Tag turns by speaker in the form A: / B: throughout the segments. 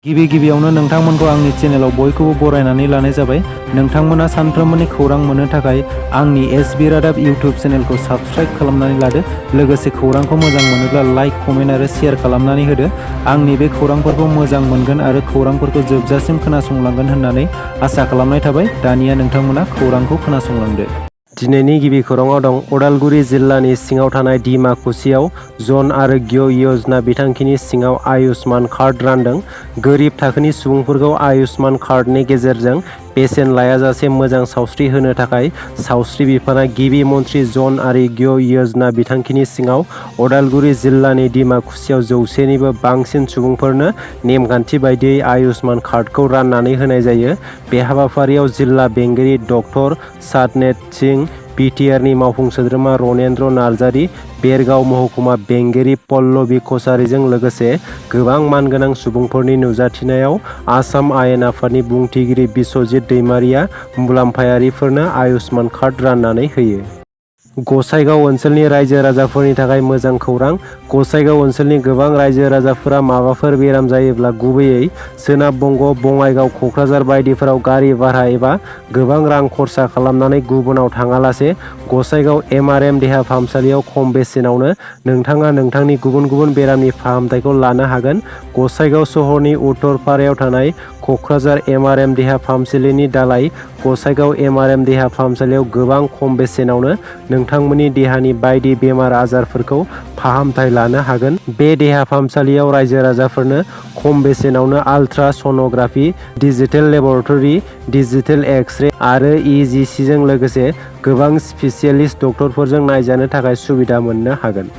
A: गिबियावनो नोंथांमोनखौ आंनि चेनेलाव बयखौबो बरायनानै लानाय जाबाय। नोंथांमोना सानफ्रोमबोनि खौरां मोननो थाखाय आंनि एसबी रादाब इउट्युब चेनेलखौ साबस्क्राइब खालामनानै लादो। लोगोसे खौरांखौ मोजां मोनोब्ला लाइक, कमेन्ट आरो शेयार खालामनानै होदो। आंनि बे खौरांफोरखौ मोजां मोनगोन आरो खौरांफोरखौ जोबजासिम खोनासंलांगोन होननानै आसा खालामनाय थाबाय। दानिया नोंथांमोना खौरांखौ खोनासंलांदो। दिनैनि गिबि खौराङाव दं उदालगुरि जिल्लानि सिङाव थानाय डिमाकुसियाव जन आरोग्य योजना बिथांखिनि सिङाव आयुष्मान कार्ड रानदों। गोरिब थाखोनि सुबुंफोरखौ आयुष्मान कार्डनि गेजेरजों बेसेन लायाजासे मोजां सावस्रि होनो थाखाय सावस्रि बिफाना गिबि मन्थ्रि जन आरोग्य योजना बिथांखिनि सिङाव उदालगुरि जिल्लानि डिमाकुसियाव 100निबो बांसिन सुबुंफोरनो नेमखान्थि बायदियै आयुष्मान कार्डखौ राननानै होनाय जायो। बे हाबाफारियाव जिल्ला बेंगिरि डक्टर सादनेत सिं, बिटिआरनि मावफुं सोद्रोमा रनेन्द्र नार्जारी, बेरगाव महकुमा बेंगिरि पल्लबी कछारीजों लोगोसे गोबां मानगोनां सुबुंफोरनि नुजाथिनायाव आसाम आयेन आफादनि बुंथिगिरि बिस्वजित दैमारिया मुलाम्फायारिफोरनो आयुष्मान कार्ड राननानै होयो। गसाइगाव ओनसोलनि रायजो राजाफोरनि थाखाय मोजां खौरां। गसाइगाव ओनसोलनि गोबां रायजो राजाफोरा माबाफोर बेराम जायोब्ला गुबैयै सोनाब बंग, बङाइगाव, कक्राझार बायदिफोराव गारि भारा एबा गोबां रां खरसा खालामनानै गुबुनाव थाङालासे गसाइगाव एमआरएम देहा फाहामसालियाव खम बेसेनावनो नोंथाङा नोंथांनि गुबुन गुबुन बेरामनि फाहामथायखौ लानो हागोन। गसाइगाव सहरनि उत्तरपारायाव थानाय कक्राझार एमआरएम देहा फाहामसालिनि दालाइ गसाइगाव एमआरएम देहा फाहामसालियाव गोबां खम बेसेनावनो नोंथांमोननि देहानि बायदि बेमार आजारफोरखौ फाहामथाय लानो हागोन। बे देहा फाहामसालियाव रायजो राजाफोरनो खम बेसेनावनो ultrasonography, digital laboratory, digital X-ray आरो इजिसिजों लोगोसे गोबां स्पेसियेलिस्ट डक्टरफोरजों नायजानो थाखाय सुबिदा मोननो हागोन।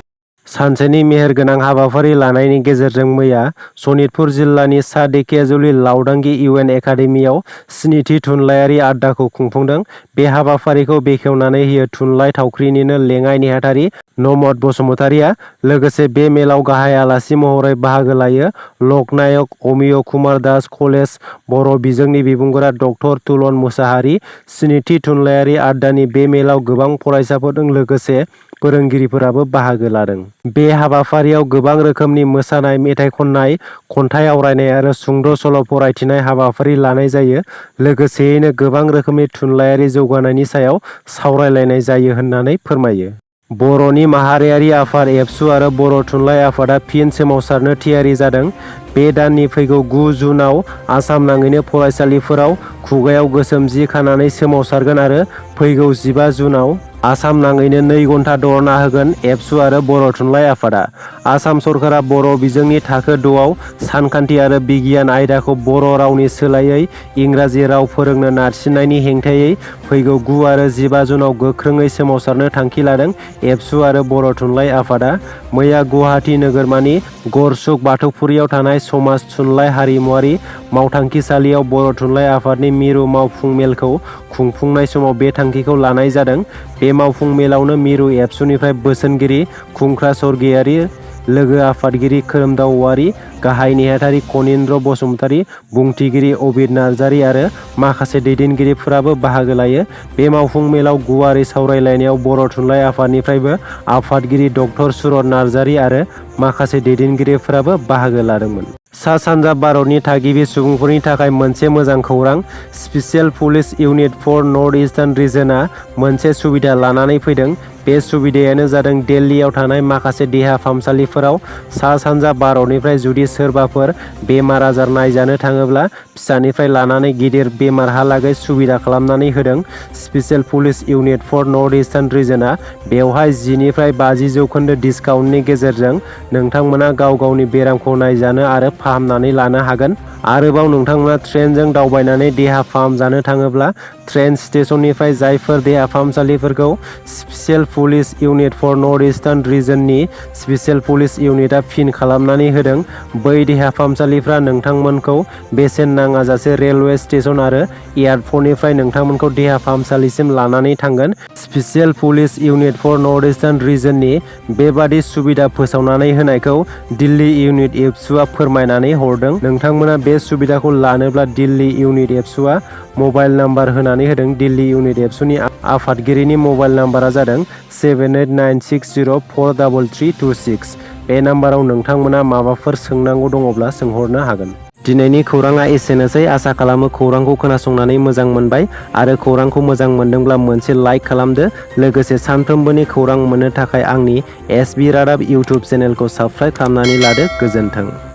A: सानसेनि मेहेरगोनां हाबाफारि लानायनि गेजेरजों मैया सनितपुर जिल्लानि सा धेकियाजुलि लावदांगि इउएन एकाडेमियाव 7थि थुनलाइयारि आड्डाखौ खुंफुंदों। बे हाबाफारिखौ बेखेवनानै होयो थुनलाइ थावख्रिनिनो लेङाइ नेहाथारि नमद बसुमतारिया। लोगोसे बे मेलाव गाहाय आलासि महरै बाहागो लायो लकनायक अमिय कुमार दास कलेज बर' बिजोंनि बिबुंगोरा डक्टर तुलन मुसाहारि। 7थि थुनलाइयारि आड्डानि बे मेलाव गोबां फरायसाफोरजों लोगोसे फोरोंगिरिफोराबो बाहागो लादों। बे हाबाफारियाव गोबां रोखोमनि मोसानाय, मेथाइ खननाय, खन्थाइ आवरायनाय आरो सुंद' सल' फरायथिनाय हाबाफारि लानाय जायो। लोगोसेयैनो गोबां रोखोमनि थुनलाइयारि जौगानायनि सायाव सावरायलायनाय जायो होननानै फोरमायो। बर'नि माहारियारि आफाद एबसु आरो बर' थुनलाइ आफादा फिन सोमावसारनो थियारि जादों। बे दाननि फैगौ 9 जुनआव आसाम नाङैनो फरायसालिफोराव खुगायाव गोसोम जि खानानै सोमावसारगोन आरो फैगौ 15 जुनआव आसाम नाङैनो 2 घन्टा धरना होगोन एबसु आरो बर' थुनलाइ आफादा। आसाम सरकारा बर' बिजोंनि थाखो 6आव सानखान्थि आरो बिगियान आयदाखौ बर' रावनि सोलायै इंराजि राव फोरोंनो नारसिननायनि हेंथायै फैगौ 9 आरो 15 जुनआव गोख्रोङै सोमावसारनो थांखि लादों। एबसु आरो बर' थुनलाइ आफादा मैया गुवाहाटि नोगोरमानि गरसुक बाथौफुरियाव थानाय समाज थुनलाइ हारिमुवारि मावथांखिसालियाव बर' थुनलाइ आफादनि मिरु मावफुं मेलखौ खुंफुंनाय समाव बे थांखिखौ लानाय जादों। बे मावफुं मेलावनो मिरु एबसुनिफ्राय बोसोनगिरि खुंख्रा सरगयारि, लोगो आफादगिरि खोरोमदाव औवारि, गाहाय नेहाथारि कनिन्द्र बसुमतारि, बुंथिगिरि अबिर नार्जारी आरो माखासे दैदेनगिरिफोराबो बाहागो लायो। बे मावफुं मेलाव गुवारै सावरायलायनायाव बर' थुनलाइ आफादनिफ्रायबो आफादगिरि डक्टर सुरत नार्जारी आरो माखासे दैदेनगिरिफोराबो बाहागो लादोंमोन। सा सानजा भारतनि थागिबि सुबुंफोरनि थाखाय मोनसे मोजां खौरां। Special police unit for north eastern रिजनआ मोनसे सुबिदा लानानै फैदों। बे सुबिदायानो जादों दिल्लीयाव थानाय माखासे देहा फाहामसालिफोराव सा सानजा भारतनिफ्राय जुदि सोरबाफोर बेमार आजार नायजानो थाङोब्ला फिसानिफ्राय लानानै गिदिर बेमारहालागै सुबिदा खालामनानै होदों। Special police unit for north eastern रिजनआ बेवहाय 10निफ्राय 50% डिसकाउन्टनि गेजेरजों नोंथांमोना गाव गावनि बेरामखौ नायजानो आरो फाहामनानै लानो हागोन। आरोबाव नोंथांमोना ट्रेनजों दावबायनानै देहा फाहामजानो थाङोब्ला ट्रेन स्टेशननिफ्राय जायफोर देहा फाहामसालिफोरखौ special police unit for north eastern रिजननि स्पेसियेल पुलिस इउनिटआ फिन खालामनानै होदों बै देहा फाहामसालिफ्रा नोंथांमोनखौ बेसेन नाङाजासे रेलवे स्टेशन आरो एयारपर्टनिफ्राय नोंथांमोनखौ देहा फाहामसालिसिम लानानै थांगोन। Special police unit for north eastern रिजननि बेबादि सुबिदा फोसावनानै होनायखौ दिल्ली इउनिट एबसुआ फोरमायनानै हरदों। नोंथांमोना बे सुबिदाखौ लानोब्ला दिल्ली इउनिट एबसुआ मबाइल नाम्बार होनानै होदों। दिल्ली इउनिट एबसुनि आफादगिरिनि मबाइल नाम्बारा जादों 7896043326। बे नाम्बाराव नोंथांमोना माबाफोर सोंनांगौ दङब्ला सोंहरनो हागोन। दिनैनि खौराङा एसेनोसै। आसा खालामो खौरांखौ खोनासंनानै मोजां मोनबाय आरो खौरांखौ मोजां मोनदोंब्ला मोनसे लाइक खालामदो। लोगोसे सानफ्रोमबोनि खौरां मोननो थाखाय आंनि एसबि रादाब इउटुब चेनेलखौ साबस्क्राइब खालामनानै लादो। गोजोन्थों।